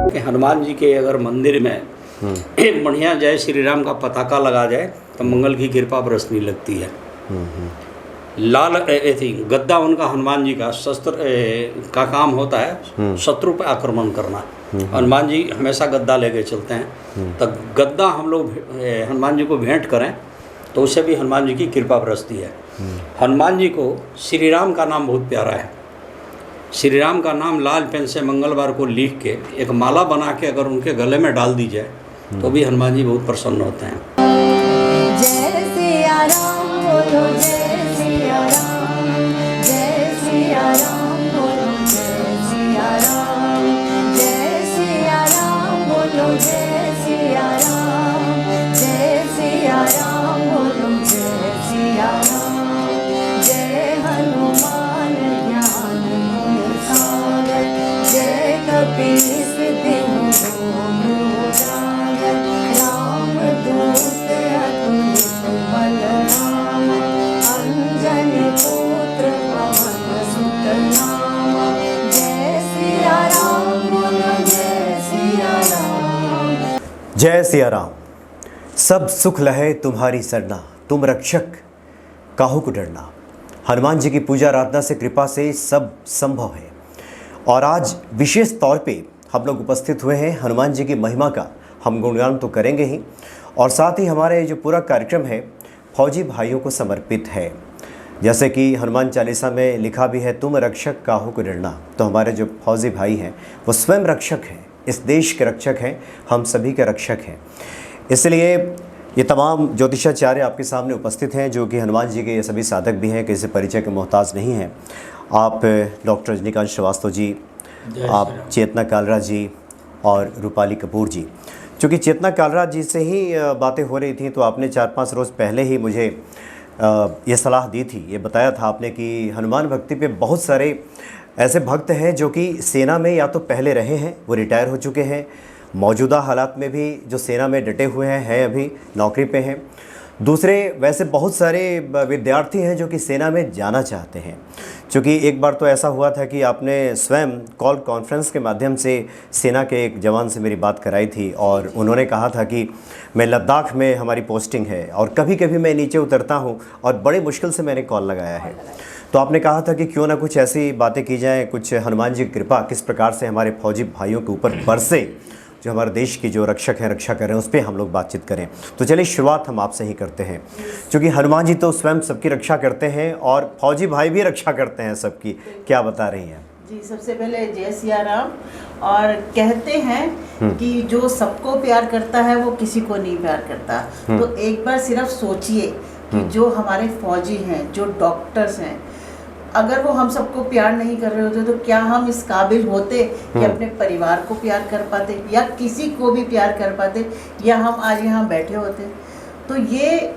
कि हनुमान जी के अगर मंदिर में एक बढ़िया जय श्री राम का पताका लगा जाए तो मंगल की कृपा बरसने लगती है। लाल थी गद्दा उनका हनुमान जी का शस्त्र का काम होता है शत्रु पर आक्रमण करना। हनुमान जी हमेशा गद्दा लेके चलते हैं, तो गद्दा हम लोग हनुमान जी को भेंट करें तो उससे भी हनुमान जी की कृपा बरसती है। हनुमान जी को श्री राम का नाम बहुत प्यारा है। श्री राम का नाम लाल पेन से मंगलवार को लिख के एक माला बना के अगर उनके गले में डाल दी जाए तो भी हनुमान जी बहुत प्रसन्न होते हैं। जय सिया राम बोलो, जय सिया राम, जय सिया राम बोलो, जय सिया राम, जय सिया राम बोलो, जय सिया राम, जय सिया राम बोलो, जय सिया राम, जय हनुमान ज्ञान गुण सागर, जय कपीस तिहु लोक उजागर, राम दूत अतुलित बलराम, अंजनी पुत्र पवन सुत नाम, जय सिया राम बोलो, जय सिया राम। जय सिया राम। सब सुख लहे तुम्हारी सरना, तुम रक्षक काहू को डरना। हनुमान जी की पूजा आराधना से कृपा से सब संभव है। और आज विशेष तौर पे हम लोग उपस्थित हुए हैं। हनुमान जी की महिमा का हम गुणगान तो करेंगे ही, और साथ ही हमारे जो पूरा कार्यक्रम है फौजी भाइयों को समर्पित है। जैसे कि हनुमान चालीसा में लिखा भी है, तुम रक्षक काहू को डरना। तो हमारे जो फौजी भाई हैं वो स्वयं रक्षक हैं, इस देश के रक्षक हैं, हम सभी के रक्षक हैं। इसलिए ये तमाम ज्योतिषाचार्य आपके सामने उपस्थित हैं जो कि हनुमान जी के ये सभी साधक भी हैं, किसी परिचय के मोहताज नहीं हैं। आप डॉक्टर रजनीकांत श्रीवास्तव जी, आप चेतना कालरा जी और रूपाली कपूर जी। चूँकि चेतना कालरा जी से ही बातें हो रही थी तो आपने 4-5 रोज़ पहले ही मुझे ये सलाह दी थी, ये बताया था आपने कि हनुमान भक्ति पे बहुत सारे ऐसे भक्त हैं जो कि सेना में या तो पहले रहे हैं, वो रिटायर हो चुके हैं, मौजूदा हालात में भी जो सेना में डटे हुए हैं अभी नौकरी पे हैं। दूसरे वैसे बहुत सारे विद्यार्थी हैं जो कि सेना में जाना चाहते हैं। क्योंकि एक बार तो ऐसा हुआ था कि आपने स्वयं कॉल कॉन्फ्रेंस के माध्यम से सेना के एक जवान से मेरी बात कराई थी और उन्होंने कहा था कि मैं लद्दाख में हमारी पोस्टिंग है और कभी कभी मैं नीचे उतरता हूँ और बड़ी मुश्किल से मैंने कॉल लगाया है। तो आपने कहा था कि क्यों ना कुछ ऐसी बातें की जाएँ, कुछ हनुमान जी की कृपा किस प्रकार से हमारे फौजी भाइयों के ऊपर बरसे, जो हमारे देश की जो रक्षक हैं, रक्षा कर रहे हैं, उस पर हम लोग बातचीत करें। तो चलिए शुरुआत हम आपसे ही करते हैं, क्योंकि हनुमान जी तो स्वयं सबकी रक्षा करते हैं और फौजी भाई भी रक्षा करते हैं सबकी। क्या बता रही हैं जी? सबसे पहले जय सिया राम। और कहते हैं कि जो सबको प्यार करता है वो किसी को नहीं प्यार करता। तो एक बार सिर्फ सोचिए कि जो हमारे फौजी हैं, जो डॉक्टर्स हैं, अगर वो हम सबको प्यार नहीं कर रहे होते तो क्या हम इस काबिल होते कि अपने परिवार को प्यार कर पाते या किसी को भी प्यार कर पाते, या हम आज यहाँ बैठे होते? तो ये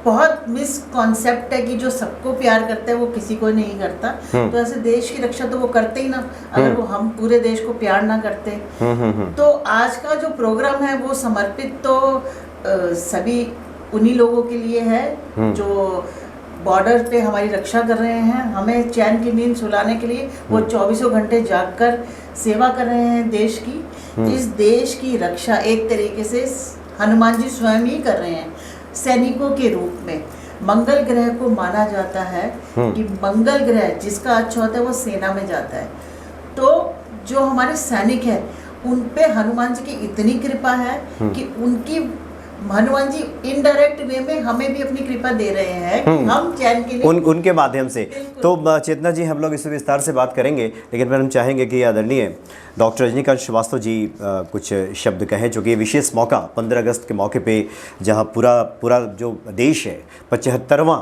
बहुत मिसकॉन्सेप्ट है कि जो सबको प्यार करता है वो किसी को नहीं करता। तो ऐसे देश की रक्षा तो वो करते ही ना, अगर वो हम पूरे देश को प्यार ना करते। तो आज का जो प्रोग्राम है वो समर्पित तो सभी उन्हीं लोगों के लिए है जो बॉर्डर पे हमारी रक्षा कर रहे हैं, हमें चैन की नींद सुलाने के लिए वो 24 घंटे जागकर सेवा कर रहे हैं देश की। इस देश की रक्षा एक तरीके से हनुमान जी स्वयं ही कर रहे हैं सैनिकों के रूप में। मंगल ग्रह को माना जाता है कि मंगल ग्रह जिसका अच्छा होता है वो सेना में जाता है। तो जो हमारे सैनिक हैं उन पे हनुमान जी की इतनी कृपा है कि उनकी हनुमान जी इनडायरेक्ट वे में हमें भी अपनी कृपा दे रहे हैं कि हम चैन के लिए उनके माध्यम से। तो चेतना जी, हम लोग इस विस्तार से बात करेंगे, लेकिन फिर हम चाहेंगे कि आदरणीय डॉक्टर रजनीकांत श्रीवास्तव जी कुछ शब्द कहें, जो कि विशेष मौका 15 अगस्त के मौके पे जहां पूरा जो देश है 75वां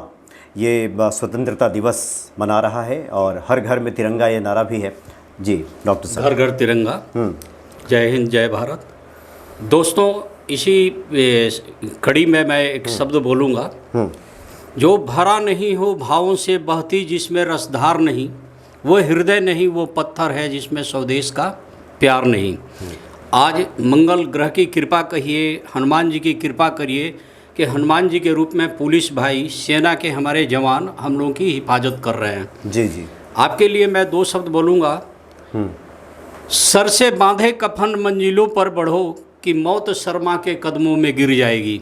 ये स्वतंत्रता दिवस मना रहा है और हर घर में तिरंगा ये नारा भी है। जी डॉक्टर साहब। घर घर तिरंगा, जय हिंद जय भारत। दोस्तों, इसी कड़ी में मैं एक शब्द बोलूँगा, जो भरा नहीं हो भावों से बहती जिसमें रसधार नहीं, वो हृदय नहीं वो पत्थर है जिसमें स्वदेश का प्यार नहीं। आज मंगल ग्रह की कृपा कहिए, हनुमान जी की कृपा करिए कि हनुमान जी के रूप में पुलिस भाई, सेना के हमारे जवान हम लोगों की हिफाजत कर रहे हैं। जी जी। आपके लिए मैं 2 शब्द बोलूँगा। सर से बांधे कफन मंजिलों पर बढ़ो कि मौत शर्मा के कदमों में गिर जाएगी।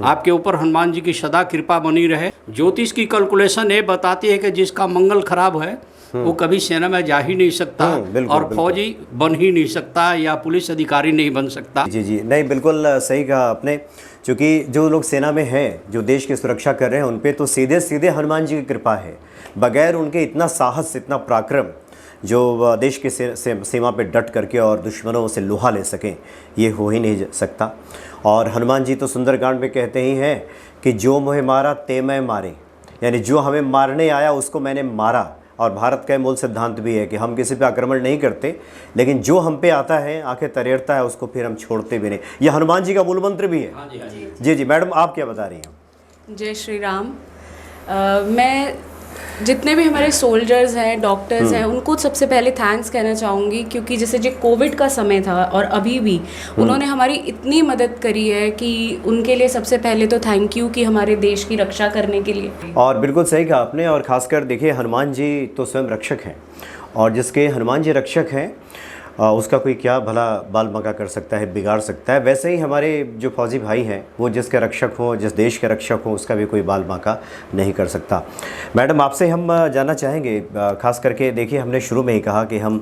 आपके ऊपर हनुमान जी की सदा कृपा बनी रहे। ज्योतिष की कैलकुलेशन ये बताती है कि जिसका मंगल खराब है वो कभी सेना में जा ही नहीं सकता और फौजी बन ही नहीं सकता या पुलिस अधिकारी नहीं बन सकता। जी जी, नहीं बिल्कुल सही कहा आपने, क्योंकि जो लोग सेना में हैं, जो देश की सुरक्षा कर रहे हैं, उन पे तो सीधे सीधे हनुमान जी की कृपा है। बगैर उनके इतना साहस, इतना पराक्रम, जो देश के सीमा पे डट करके और दुश्मनों से लोहा ले सकें, ये हो ही नहीं सकता। और हनुमान जी तो सुंदरकांड में कहते ही हैं कि जो मुझे मारा ते मैं मारे, यानी जो हमें मारने आया उसको मैंने मारा। और भारत का मूल सिद्धांत भी है कि हम किसी पे आक्रमण नहीं करते, लेकिन जो हम पे आता है, आंखें तरेरता है, उसको फिर हम छोड़ते भी नहीं। यह हनुमान जी का मूल मंत्र भी है। हाँ जी, हाँ जी। जी जी, मैडम आप क्या बता रही हैं? जय श्री राम। मैं जितने भी हमारे सोल्जर्स हैं, डॉक्टर्स हैं, उनको सबसे पहले थैंक्स कहना चाहूँगी, क्योंकि जैसे जो कोविड का समय था और अभी भी उन्होंने हमारी इतनी मदद करी है कि उनके लिए सबसे पहले तो थैंक यू कि हमारे देश की रक्षा करने के लिए। और बिल्कुल सही कहा आपने। और ख़ासकर देखिए, हनुमान जी तो स्वयं रक्षक हैं, और जिसके हनुमान जी रक्षक हैं उसका कोई क्या भला बाल बांका कर सकता है, बिगाड़ सकता है। वैसे ही हमारे जो फौजी भाई हैं, वो जिसके रक्षक हो, जिस देश के रक्षक हो, उसका भी कोई बाल बांका नहीं कर सकता। मैडम आपसे हम जानना चाहेंगे, ख़ास करके देखिए, हमने शुरू में ही कहा कि हम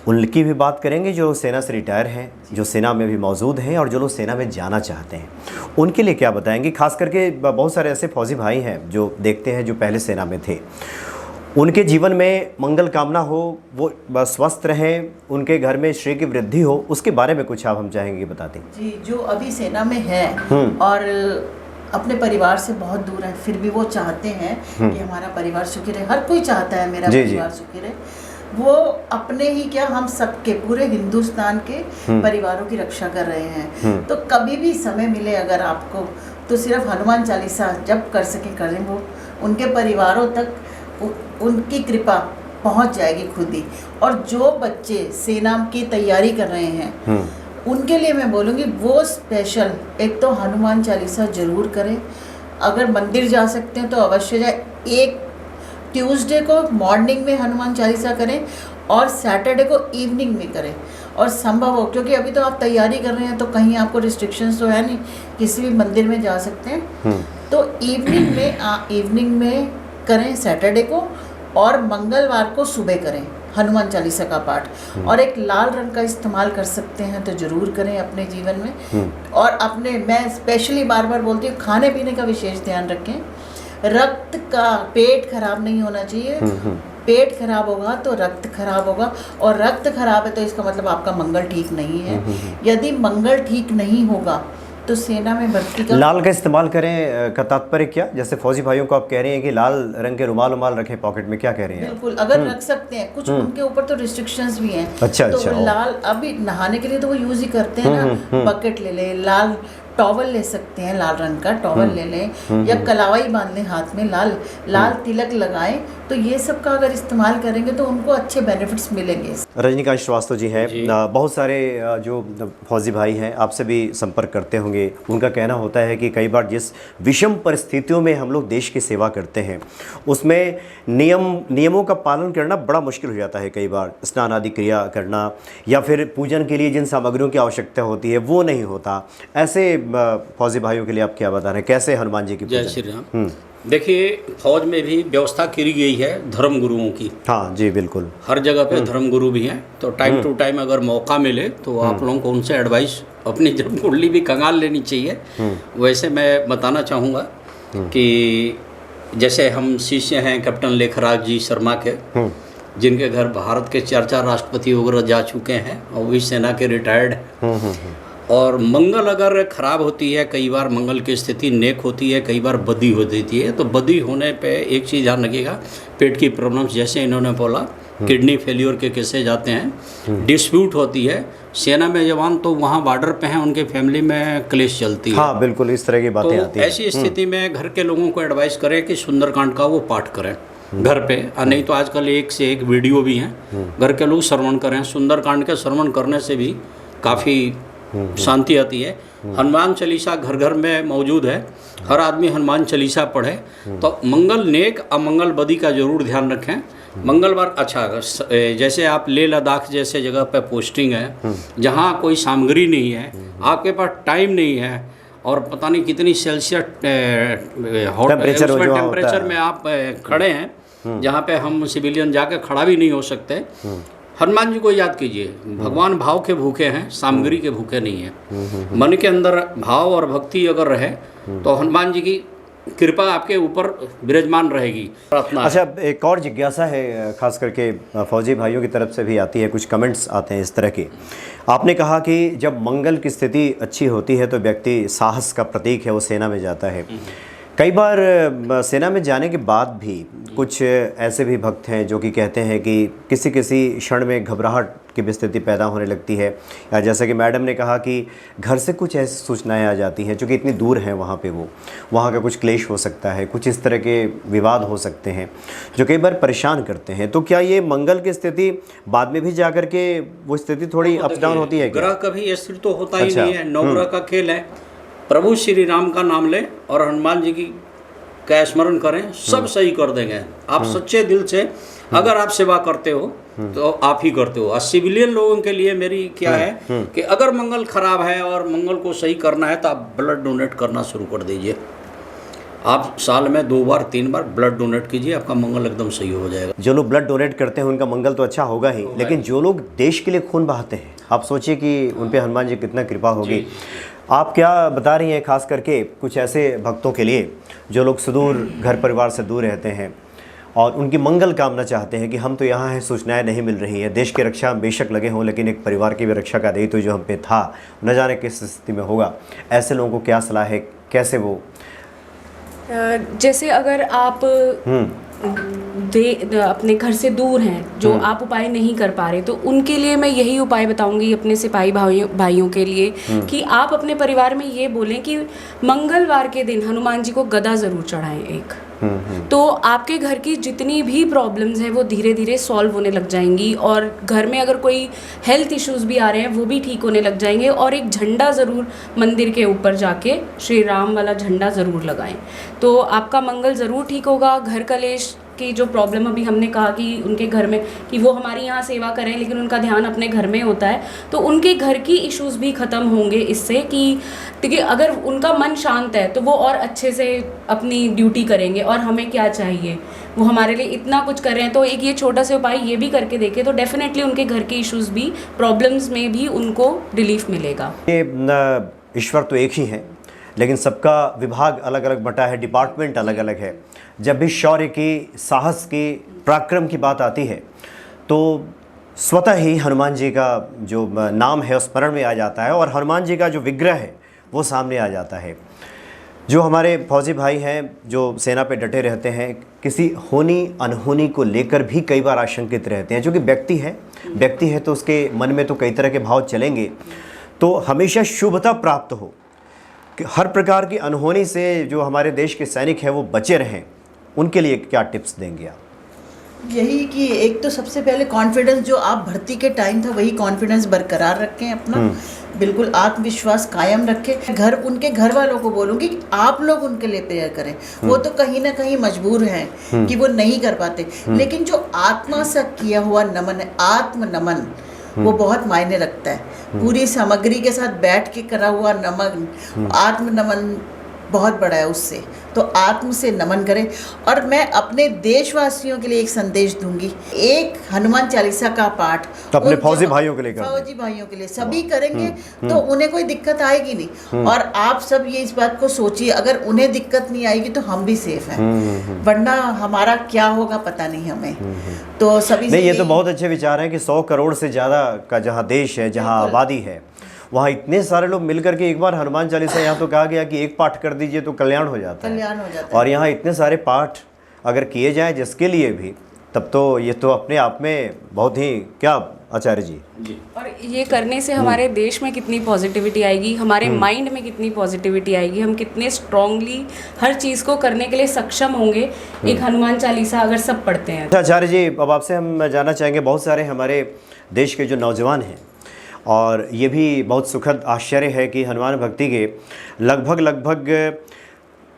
उनकी भी बात करेंगे जो सेना से रिटायर हैं, जो सेना में भी मौजूद हैं, और जो लोग सेना में जाना चाहते हैं, उनके लिए क्या बताएंगे। ख़ास करके बहुत सारे ऐसे फौजी भाई हैं जो देखते हैं, जो पहले सेना में थे, उनके जीवन में मंगल कामना हो, वो स्वस्थ रहें, उनके घर में श्री की वृद्धि हो, उसके बारे में कुछ आप हम चाहेंगे बता दें। जी, जो अभी सेना में है और अपने परिवार से बहुत दूर है, फिर भी वो चाहते हैं कि हमारा परिवार सुखी रहे। हर कोई चाहता है मेरा परिवार सुखी रहे। वो अपने ही क्या, हम सबके, पूरे हिंदुस्तान के परिवारों की रक्षा कर रहे हैं। तो कभी भी समय मिले अगर आपको, तो सिर्फ हनुमान चालीसा जब कर सके करें। वो उनके परिवारों तक उनकी कृपा पहुंच जाएगी खुद ही। और जो बच्चे सेना की तैयारी कर रहे हैं, उनके लिए मैं बोलूँगी वो स्पेशल एक तो हनुमान चालीसा ज़रूर करें। अगर मंदिर जा सकते हैं तो अवश्य जाए। एक ट्यूसडे को मॉर्निंग में हनुमान चालीसा करें और सैटरडे को इवनिंग में करें, और संभव हो, क्योंकि अभी तो आप तैयारी कर रहे हैं तो कहीं आपको रिस्ट्रिक्शंस तो है नहीं, किसी भी मंदिर में जा सकते हैं। तो इवनिंग में करें सैटरडे को, और मंगलवार को सुबह करें हनुमान चालीसा का पाठ। और एक लाल रंग का इस्तेमाल कर सकते हैं तो ज़रूर करें अपने जीवन में। और अपने, मैं स्पेशली बार बार बोलती हूँ, खाने पीने का विशेष ध्यान रखें। रक्त का, पेट खराब नहीं होना चाहिए। पेट खराब होगा तो रक्त खराब होगा, और रक्त खराब है तो इसका मतलब आपका मंगल ठीक नहीं है। यदि मंगल ठीक नहीं होगा तो सेना में भर्ती का, लाल का इस्तेमाल करें का तात्पर्य क्या? जैसे फौजी भाइयों को आप कह रहे हैं कि लाल रंग के रुमाल रखें पॉकेट में, क्या कह रहे हैं? बिल्कुल, अगर रख सकते हैं। कुछ उनके ऊपर तो रिस्ट्रिक्शंस भी हैं। अच्छा, तो अच्छा, लाल, अभी नहाने के लिए तो वो यूज ही करते हैं ना, बकेट ले लें, लाल टॉवल ले सकते हैं, लाल रंग का टॉवल ले लें, या कलावाई बांध लें हाथ में, लाल तिलक लगाएं। तो ये सब का अगर इस्तेमाल करेंगे तो उनको अच्छे बेनिफिट्स मिलेंगे। रजनीकांत श्रीवास्तव जी हैं, बहुत सारे जो फौजी भाई हैं आपसे भी संपर्क करते होंगे। उनका कहना होता है कि कई बार जिस विषम परिस्थितियों में हम लोग देश की सेवा करते हैं, उसमें नियमों का पालन करना बड़ा मुश्किल हो जाता है। कई बार स्नान आदि क्रिया करना, या फिर पूजन के लिए जिन सामग्रियों की आवश्यकता होती है वो नहीं होता। ऐसे फौजी भाइयों के लिए आप क्या बता रहे हैं, कैसे हनुमान जी की पूजा? जय श्री राम। देखिए, फौज में भी व्यवस्था की गई है धर्म गुरुओं की। हाँ जी, बिल्कुल, हर जगह पे धर्म गुरु भी हैं। तो टाइम टू टाइम अगर मौका मिले तो आप लोगों को उनसे एडवाइस, अपनी जब कुंडली भी कंगाल लेनी चाहिए। वैसे मैं बताना चाहूँगा कि जैसे हम शिष्य हैं कैप्टन लेखराज जी शर्मा के, जिनके घर भारत के 4 राष्ट्रपति वगैरह जा चुके हैं, और भी सेना के रिटायर्ड। और मंगल अगर ख़राब होती है, कई बार मंगल की स्थिति नेक होती है, कई बार बदी हो देती है। तो बदी होने पे एक चीज़ ध्यान रखिएगा, पेट की प्रॉब्लम्स, जैसे इन्होंने बोला किडनी फेलियर के केसेज आते हैं, डिस्प्यूट होती है। सेना में जवान तो वहाँ बॉर्डर पे हैं, उनके फैमिली में क्लेश चलती है। हाँ बिल्कुल, इस तरह की बातें आती हैं। ऐसी स्थिति में घर के लोगों को एडवाइस करें कि सुंदरकांड का वो पाठ करें घर पे, नहीं तो आजकल एक से एक वीडियो भी हैं, घर के लोग श्रवण करें। सुंदरकांड के श्रवण करने से भी काफ़ी शांति आती है। हनुमान चालीसा घर घर में मौजूद है, हर आदमी हनुमान चालीसा पढ़े। तो मंगल नेक अमंगल बदी का जरूर ध्यान रखें। मंगलवार अच्छा जैसे आप लेह लद्दाख जैसे जगह पे पोस्टिंग है जहाँ कोई सामग्री नहीं है, आपके पास टाइम नहीं है और पता नहीं कितनी सेल्सियस टेम्परेचर में आप खड़े हैं जहाँ पे हम सिविलियन जाके खड़ा भी नहीं हो सकते। हनुमान जी को याद कीजिए, भगवान भाव के भूखे हैं, सामग्री के भूखे नहीं हैं। मन के अंदर भाव और भक्ति अगर रहे तो हनुमान जी की कृपा आपके ऊपर विराजमान रहेगी। प्रार्थना। अच्छा, एक और जिज्ञासा है, खास करके फौजी भाइयों की तरफ से भी आती है, कुछ कमेंट्स आते हैं इस तरह के। आपने कहा कि जब मंगल की स्थिति अच्छी होती है तो व्यक्ति साहस का प्रतीक है, वो सेना में जाता है। कई बार सेना में जाने के बाद भी कुछ ऐसे भी भक्त हैं जो कि कहते हैं कि किसी किसी क्षण में घबराहट की भी स्थिति पैदा होने लगती है, या जैसे कि मैडम ने कहा कि घर से कुछ ऐसी सूचनाएं आ जाती हैं जो कि इतनी दूर हैं वहाँ पे, वो वहाँ का कुछ क्लेश हो सकता है, कुछ इस तरह के विवाद हो सकते हैं जो कई बार परेशान करते हैं। तो क्या ये मंगल की स्थिति बाद में भी जा कर के वो स्थिति थोड़ी अप डाउन होती है? ग्रह कभी स्थिर तो होता ही नहीं है, नवग्रह का खेल है। प्रभु श्री राम का नाम लें और हनुमान जी की का स्मरण करें, सब सही कर देंगे। आप सच्चे दिल से अगर आप सेवा करते हो तो आप ही करते हो। और सिविलियन लोगों के लिए मेरी क्या है कि अगर मंगल खराब है और मंगल को सही करना है तो आप ब्लड डोनेट करना शुरू कर दीजिए। आप साल में 2 बार 3 बार ब्लड डोनेट कीजिए, आपका मंगल एकदम सही हो जाएगा। जो लोग ब्लड डोनेट करते हैं उनका मंगल तो अच्छा होगा ही, लेकिन जो लोग देश के लिए खून बहाते हैं, आप सोचिए कि उन पे हनुमान जी कितना कृपा होगी। आप क्या बता रही हैं खास करके कुछ ऐसे भक्तों के लिए जो लोग सुदूर घर परिवार से दूर रहते हैं और उनकी मंगल कामना चाहते हैं कि हम तो यहाँ हैं, सूचनाएं नहीं मिल रही है, देश की रक्षा में बेशक लगे हों लेकिन एक परिवार की भी रक्षा का दायित्व जो हम पे था न जाने किस स्थिति में होगा, ऐसे लोगों को क्या सलाह है, कैसे वो? जैसे अगर आप अपने घर से दूर हैं, जो आप उपाय नहीं कर पा रहे, तो उनके लिए मैं यही उपाय बताऊंगी अपने सिपाही भाइयों के लिए कि आप अपने परिवार में ये बोलें कि मंगलवार के दिन हनुमान जी को गदा ज़रूर चढ़ाएं एक। तो आपके घर की जितनी भी प्रॉब्लम्स हैं वो धीरे धीरे सॉल्व होने लग जाएंगी और घर में अगर कोई हेल्थ इश्यूज भी आ रहे हैं वो भी ठीक होने लग जाएंगे। और एक झंडा ज़रूर मंदिर के ऊपर जाके श्री राम वाला झंडा ज़रूर लगाएं, तो आपका मंगल ज़रूर ठीक होगा। घर कलेश की जो प्रॉब्लम अभी हमने कहा कि उनके घर में कि वो हमारी यहाँ सेवा करें लेकिन उनका ध्यान अपने घर में होता है, तो उनके घर की इश्यूज भी ख़त्म होंगे इससे कि देखिए अगर उनका मन शांत है तो वो और अच्छे से अपनी ड्यूटी करेंगे। और हमें क्या चाहिए, वो हमारे लिए इतना कुछ कर रहे हैं, तो एक ये छोटा सा उपाय ये भी करके देखें तो डेफिनेटली उनके घर के इश्यूज भी, प्रॉब्लम्स में भी उनको रिलीफ मिलेगा। ये ईश्वर तो एक ही है लेकिन सबका विभाग अलग अलग बटा है, डिपार्टमेंट अलग अलग है। जब भी शौर्य की, साहस की, पराक्रम की बात आती है तो स्वतः ही हनुमान जी का जो नाम है स्मरण में आ जाता है और हनुमान जी का जो विग्रह है वो सामने आ जाता है। जो हमारे फौजी भाई हैं जो सेना पे डटे रहते हैं, किसी होनी अनहोनी को लेकर भी कई बार आशंकित रहते हैं, जो कि व्यक्ति है तो उसके मन में तो कई तरह के भाव चलेंगे। तो हमेशा शुभता प्राप्त हो कि हर प्रकार की अनहोनी से जो हमारे देश के सैनिक हैं वो बचे रहें, उनके लिए क्या टिप्स देंगे आप? यही कि एक तो सबसे पहले कॉन्फिडेंस, जो आप भर्ती के टाइम था वही कॉन्फिडेंस बरकरार रखें अपना, बिल्कुल आत्मविश्वास कायम रखें। उनके घर वालों को बोलूँगी कि आप लोग उनके लिए प्रेयर करें। वो तो कहीं ना कहीं मजबूर हैं कि वो नहीं कर पाते, लेकिन जो आत्मा से किया हुआ नमन है, आत्म नमन, वो बहुत मायने रखता है। पूरी सामग्री के साथ बैठ के करा हुआ नमन, आत्म नमन बहुत बड़ा है उससे, तो आत्म से नमन करें। और मैं अपने देशवासियों के लिए एक संदेश दूंगी, एक हनुमान चालीसा का पाठ तो अपने फौजी भाइयों के लिए करें, फौजी भाइयों के लिए सभी करेंगे तो उन्हें कोई दिक्कत आएगी नहीं। और आप सब ये इस बात को सोचिए, अगर उन्हें दिक्कत नहीं आएगी तो हम भी सेफ हैं, वरना हमारा क्या होगा पता नहीं हमें। तो सभी नहीं, ये तो बहुत अच्छे विचार हैं कि 100 करोड़ से ज़्यादा का जहाँ देश है, जहाँ आबादी है, वहाँ इतने सारे लोग मिलकर के एक बार हनुमान चालीसा, यहाँ तो कहा गया कि एक पाठ कर दीजिए तो कल्याण हो जाता है। और यहाँ इतने सारे पाठ अगर किए जाएं जिसके लिए भी, तब तो ये तो अपने आप में बहुत ही, क्या आचार्य जी? और ये करने से हमारे देश में कितनी पॉजिटिविटी आएगी, हमारे माइंड में कितनी पॉजिटिविटी आएगी, हम कितने स्ट्रांगली हर चीज़ को करने के लिए सक्षम होंगे एक हनुमान चालीसा अगर सब पढ़ते हैं। आचार्य जी, अब आपसे हम जानना चाहेंगे, बहुत सारे हमारे देश के जो नौजवान हैं, और ये भी बहुत सुखद आश्चर्य है कि हनुमान भक्ति के लगभग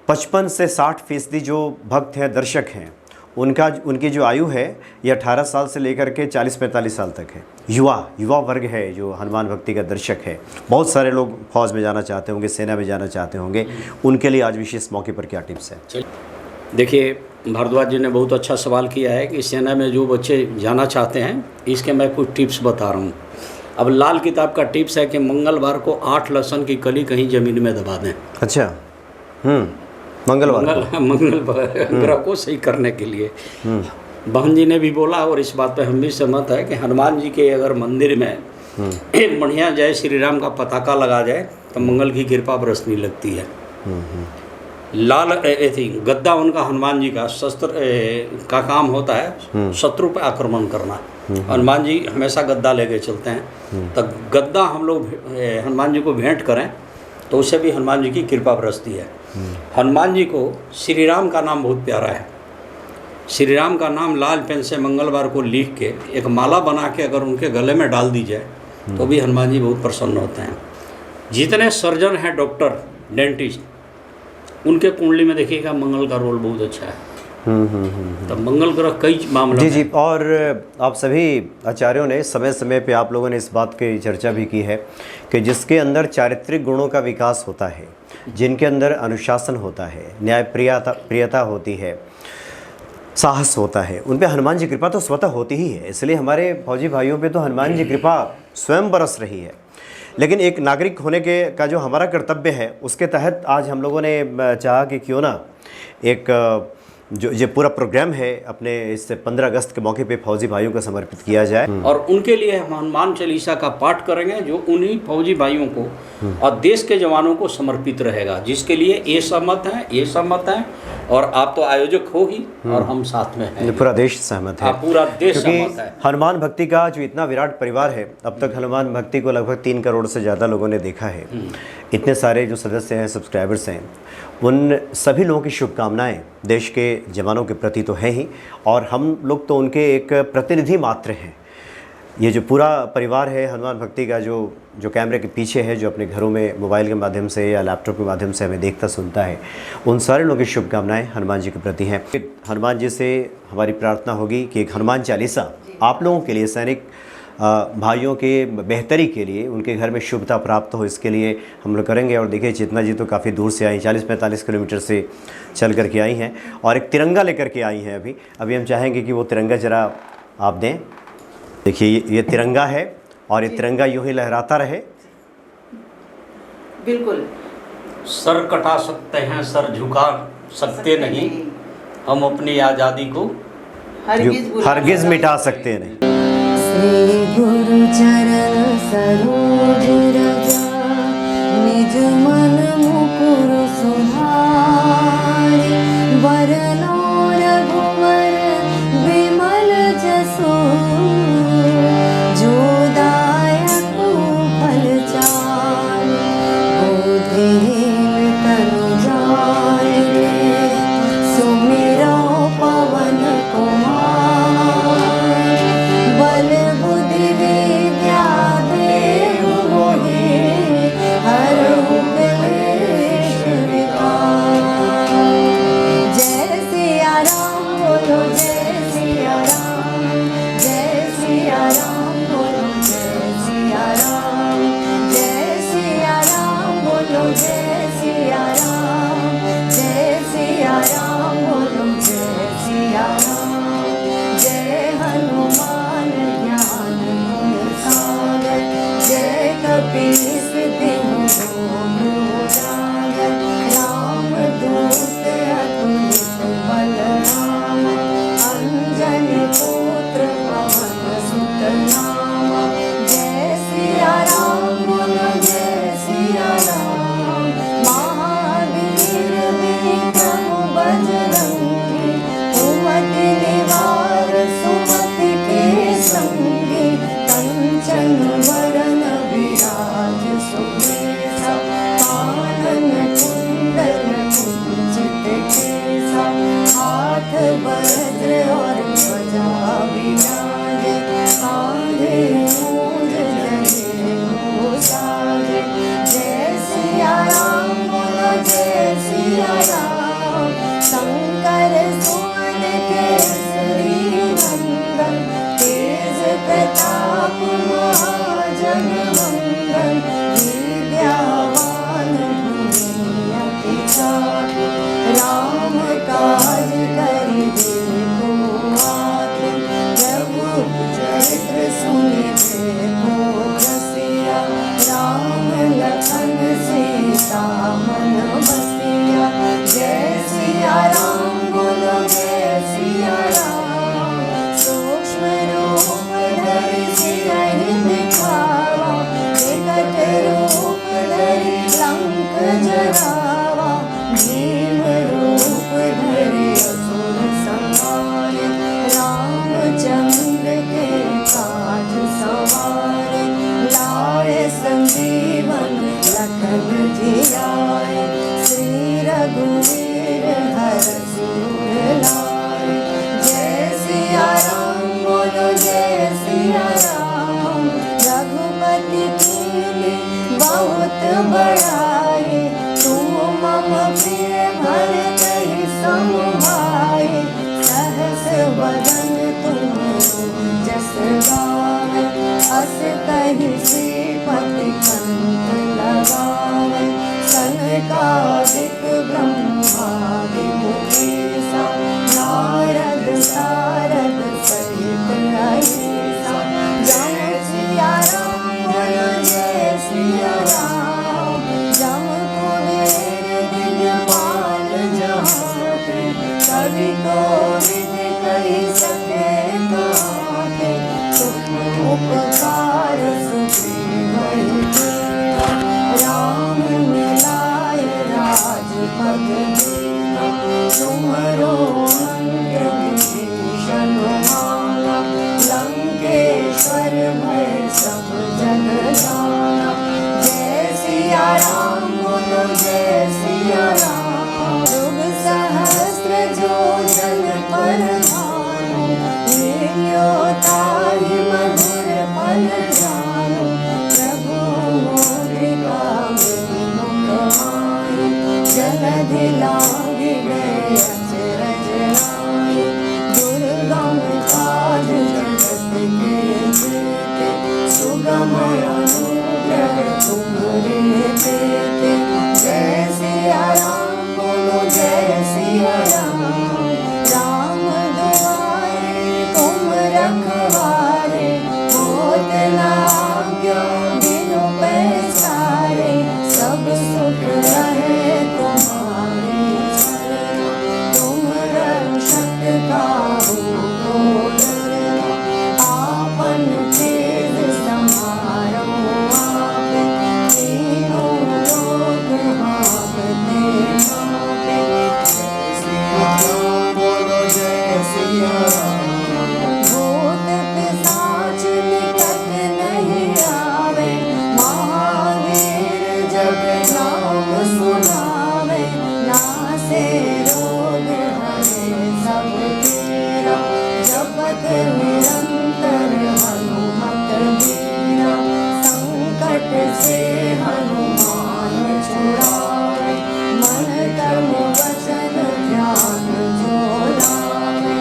55 से 60% जो भक्त हैं, दर्शक हैं, उनकी जो आयु है ये 18 साल से लेकर के 40-45 साल तक है। युवा वर्ग है जो हनुमान भक्ति का दर्शक है। बहुत सारे लोग फौज में जाना चाहते होंगे, सेना में जाना चाहते होंगे, उनके लिए आज विशेष मौके पर क्या टिप्स है? देखिए, भारद्वाज जी ने बहुत अच्छा सवाल किया है कि सेना में जो बच्चे जाना चाहते हैं, इसके मैं कुछ टिप्स बता रहा हूँ। अब लाल किताब का टिप्स है कि मंगलवार को 8 लहसुन की कली कहीं ज़मीन में दबा दें। अच्छा, मंगल ग्रह को सही करने के लिए। बहन जी ने भी बोला और इस बात पे हम भी सहमत है कि हनुमान जी के अगर मंदिर में एक बढ़िया जय श्री राम का पताका लगा जाए तो मंगल की कृपा बरसने लगती है। लाल गद्दा उनका हनुमान जी का शस्त्र का काम होता है शत्रु पर आक्रमण करना। हनुमान जी हमेशा गद्दा लेके चलते हैं, तो गद्दा हम लोग हनुमान जी को भेंट करें तो उससे भी हनुमान जी की कृपा बरसती है। हनुमान जी को श्री राम का नाम बहुत प्यारा है। श्री राम का नाम लाल पेन से मंगलवार को लिख के एक माला बना के अगर उनके गले में डाल दी जाए तो भी हनुमान जी बहुत प्रसन्न होते हैं। जितने सर्जन हैं, डॉक्टर, डेंटिस्ट, उनके कुंडली में देखिएगा मंगल का रोल बहुत अच्छा है। तो मंगल ग्रह कई मामलों जी, और आप सभी आचार्यों ने समय समय पे आप लोगों ने इस बात की चर्चा भी की है कि जिसके अंदर चारित्रिक गुणों का विकास होता है, जिनके अंदर अनुशासन होता है, प्रियता होती है, साहस होता है, उन पे हनुमान जी कृपा तो स्वतः होती ही है। इसलिए हमारे फौजी भाइयों पे तो हनुमान जी कृपा स्वयं बरस रही है। लेकिन एक नागरिक होने के का जो हमारा कर्तव्य है, उसके तहत आज हम लोगों ने चाहा कि क्यों ना एक जो ये पूरा प्रोग्राम है अपने इस 15 अगस्त के मौके पे फौजी भाइयों को समर्पित किया जाए। और उनके लिए हम हनुमान चालीसा का पाठ करेंगे जो उन्हीं फौजी भाइयों को और देश के जवानों को समर्पित रहेगा, जिसके लिए ये सहमत है और आप तो आयोजक हो ही और हम साथ में हैं। पूरा देश सहमत है, पूरा देश सहमत है। हनुमान भक्ति का जो इतना विराट परिवार है, अब तक हनुमान भक्ति को लगभग 3 करोड़ से ज़्यादा लोगों ने देखा है। इतने सारे जो सदस्य हैं, सब्सक्राइबर्स हैं, उन सभी लोगों की शुभकामनाएं देश के जवानों के प्रति तो है ही, और हम लोग तो उनके एक प्रतिनिधि मात्र हैं। ये जो पूरा परिवार है हनुमान भक्ति का, जो कैमरे के पीछे है, जो अपने घरों में मोबाइल के माध्यम से या लैपटॉप के माध्यम से हमें देखता सुनता है, उन सारे लोगों की शुभकामनाएं हनुमान जी के प्रति हैं। हनुमान जी से हमारी प्रार्थना होगी कि एक हनुमान चालीसा आप लोगों के लिए, सैनिक भाइयों के बेहतरी के लिए, उनके घर में शुभता प्राप्त हो, इसके लिए हम लोग करेंगे। और देखिए, चेतना जी तो काफ़ी दूर से आई, 40-45 किलोमीटर से चल कर के आई हैं और एक तिरंगा लेकर के आई हैं। अभी हम चाहेंगे कि वो तिरंगा जरा आप दें। देखिए, ये तिरंगा है और ये तिरंगा यूं ही लहराता रहे। बिल्कुल। सर कटा सकते हैं, सर झुका सकते नहीं, हम अपनी आज़ादी को हरगिज मिटा सकते नहीं। श्री गुरु चरण सरोज रज निज मन मुकुर सुधारि वरनो रघुवर विमल जसु जो दायक फल चारि बुद्धिहीन तनु जानिके सुमिरो पवन कुमार बल बुद्धि विद्या देहु मोहि प्रताप महाजगवंदन विद्यावान गुणी अति चातुर राम काज करि देखो आतुर प्रभु चरित्र सुनि देखो रसिया राम लखन सीता मन बसिया जय सिया राम बोलो जय सिया राम सूक्ष्म रूप धरि सिरहि दिखावा विकट रूप धरि लंक जरावा भीम रूप धरि असुर संहारे रामचंद्र के काज सवारे लाए संजीवन लखन जियाए श्री रघुवीर हरषि उर लाए जय सिया राम बोलो जय सिया राम रघुपति कीन्ही बहुत बड़ाई तुम मम प्रिय भरतहि सम भाई सहस वदन तुम जस गावै अस कहि श्रीपति कंठ लगावै सनकादिक ब्रह्मादि मुनीसा नारद सारद सहित अहिसा जय सिया राम बोलो जय सिया राम जम कुबेर दिगपाल जहाते कवि कोविद कहि सके गाते तुम उपकार सुग्रीव किया राम मिलाय राजपद दीना तुम्हरो मंत्र विभीषण माना लंकेश्वर भय सब जग जाना जय सिया राम बोलो जय सिया राम युग सहस्त्र जो जन पर भानु लील्यो ताहि मधुर फल जानु प्रभु मोरिका मुख माहि जलधि लांघि गए अचरज नाहि दुर्गम काज जगत के जेते सुगम अनुग्रह तुम्हरे तेते जय सिया राम बोलो जय सिया राम राम दुआरे तुम रखवारे होत न आज्ञा बिनु पैसारे सब सुख रहे तुम्हारे शरण तुम रक्षक काहू को डरना आपन तेज समारो आपे तीनों लोक हाँकते हाँके भूत पिशाच निकट नहीं आवे महावीर जब नाम सुनावे नासे रोग हरे सब पीरा जपत निरंतर हनुमत वीरा संकट से हनुमान छुड़ावे मन कर्म वचन ध्यान जो लावे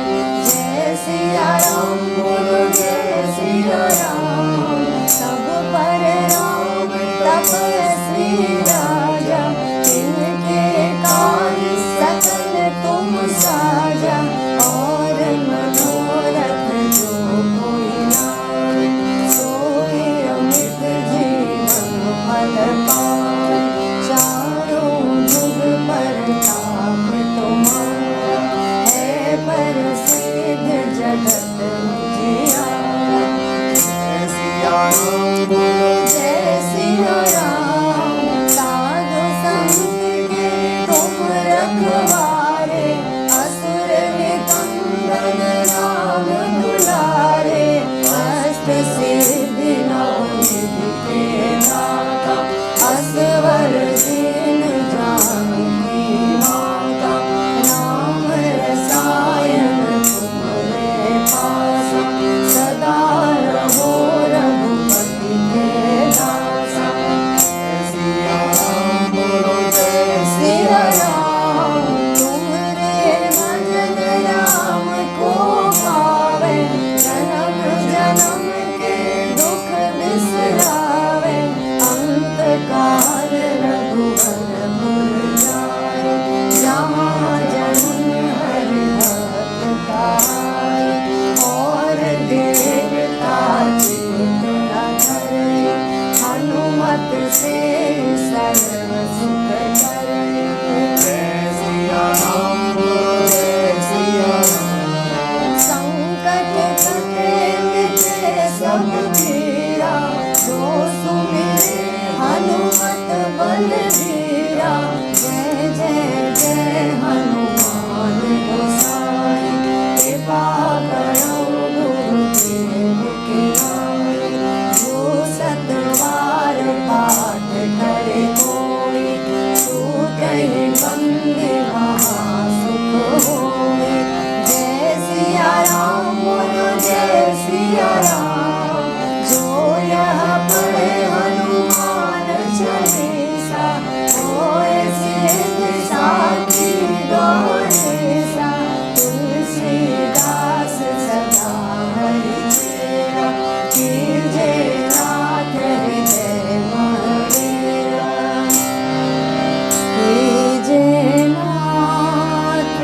जय सिया राम बोलो जय सिया राम सब पर राम तपस्वी राजा तिनके काज सकल तुम साजा और मनोरथ जो कोई लावे सोई अमित जीवन फल पावे चारों जुग परताप तुम्हारा है प्रसिद्ध जगत जियारा जय सिया राम साधु संत के तुम रखवारे असुर निकंदन राम दुलारे अष्ट सिद्धि नौ निधि के दाता असवर दीन जानकी माता नाम रसायन तुम्हारे पासा सदा रहो रघुपति से सर्व सुख करई। जय सिया राम बोलो जय सिया राम। संकट कटे मिटे सब पीरा, जो सुमिरे हनुमत बलबीरा। जय जय जय हनुमान गोसाई, कृपा करो गुरुदेव की नाई। जो सतबार पाठ करे कोई, छूटहि बंदी महासुख होई। जय सिया राम बोलो जय सिया राम। जो यह पढ़े हनुमान चालीसा, होए सिद्ध साखी गौरीसा। तुलसीदास सदा हरि चेरा, कीजे नाथ हृदय महावीरा। कीजे नाथ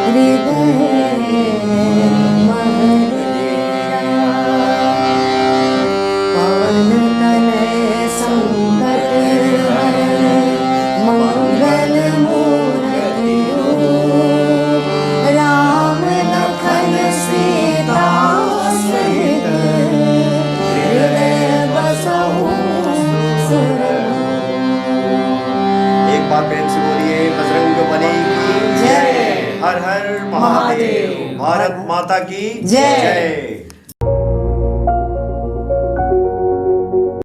हृदय महावीरा। पवन तनय संकट हरण, मंगल मूर्ति रूप। राम लखन सीता सहित, हृदय बसहु सुरभूप। एक बार प्रेम से बोलिए बजरंग बली की जय। हर हर महादेव। भारत माता की जय। जय।